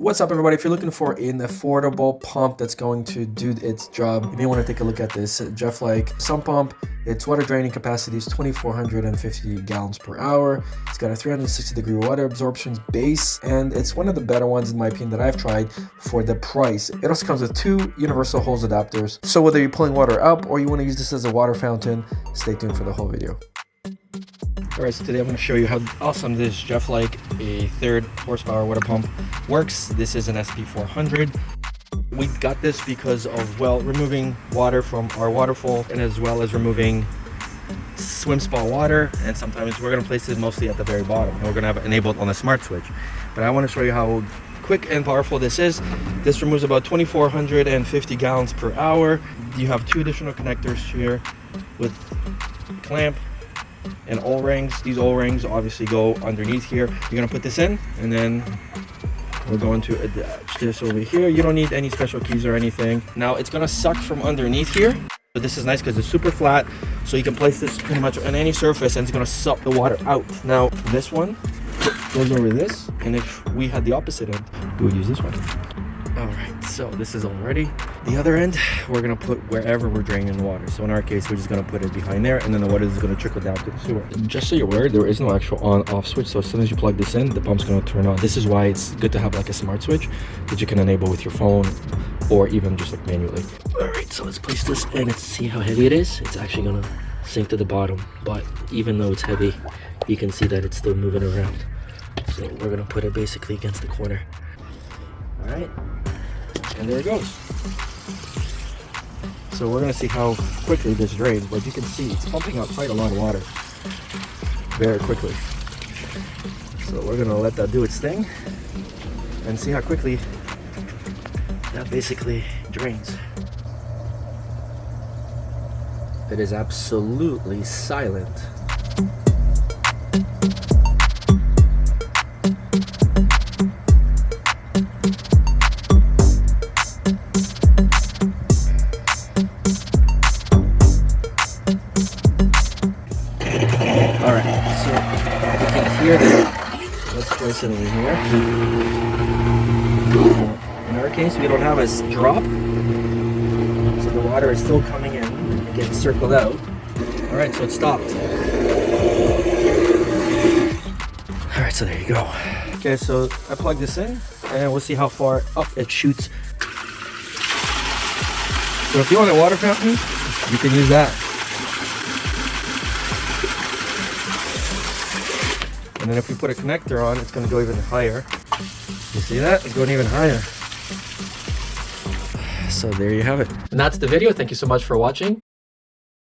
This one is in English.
What's up, everybody? If you're looking for an affordable pump that's going to do its job, you may want to take a look at this Jeflike Sump pump. Its water draining capacity is 2,450 gallons per hour. It's got a 360-degree water absorption base, and it's one of the better ones, in my opinion, that I've tried for the price. It also comes with 2 universal hose adapters. So whether you're pulling water up or you want to use this as a water fountain, stay tuned for the whole video. Alright, so today I'm going to show you how awesome this Jeflike, a 3rd horsepower water pump, works. This is an SP400. We got this because of, well, removing water from our waterfall, and as well as removing swim spa water, and sometimes we're going to place it mostly at the very bottom, and we're going to have it enabled on a smart switch. But I want to show you how quick and powerful this is. This removes about 2,450 gallons per hour. You have 2 additional connectors here with clamp and O-rings. These O-rings obviously go underneath here. You're gonna put this in, and then we're going to attach this over here. You don't need any special keys or anything. Now it's gonna suck from underneath here, but this is nice because it's super flat, so you can place this pretty much on any surface and it's gonna suck the water out. Now this one goes over this, and if we had the opposite end, we would use this one. All right, so this is all ready. The other end, we're gonna put wherever we're draining the water. So in our case, we're just gonna put it behind there, and then the water is gonna trickle down to the sewer. Just so you're aware, there is no actual on-off switch. So as soon as you plug this in, the pump's gonna turn on. This is why it's good to have like a smart switch that you can enable with your phone, or even just like manually. All right, so let's place this in and see how heavy it is. It's actually gonna sink to the bottom, but even though it's heavy, you can see that it's still moving around. So we're gonna put it basically against the corner. All right. And there it goes. So we're going to see how quickly this drains, but you can see it's pumping out quite a lot of water very quickly. So we're going to let that do its thing and see how quickly that basically drains. It is absolutely silent. Alright, so you can hear this. Let's place it over here. In our case, we don't have a drop, so the water is still coming in and getting circled out. Alright, so it stopped. Alright, so there you go. Okay, so I plug this in, and we'll see how far up it shoots. So if you want a water fountain, you can use that. And then if we put a connector on, it's going to go even higher. You see that? It's going even higher. So there you have it. And that's the video. Thank you so much for watching.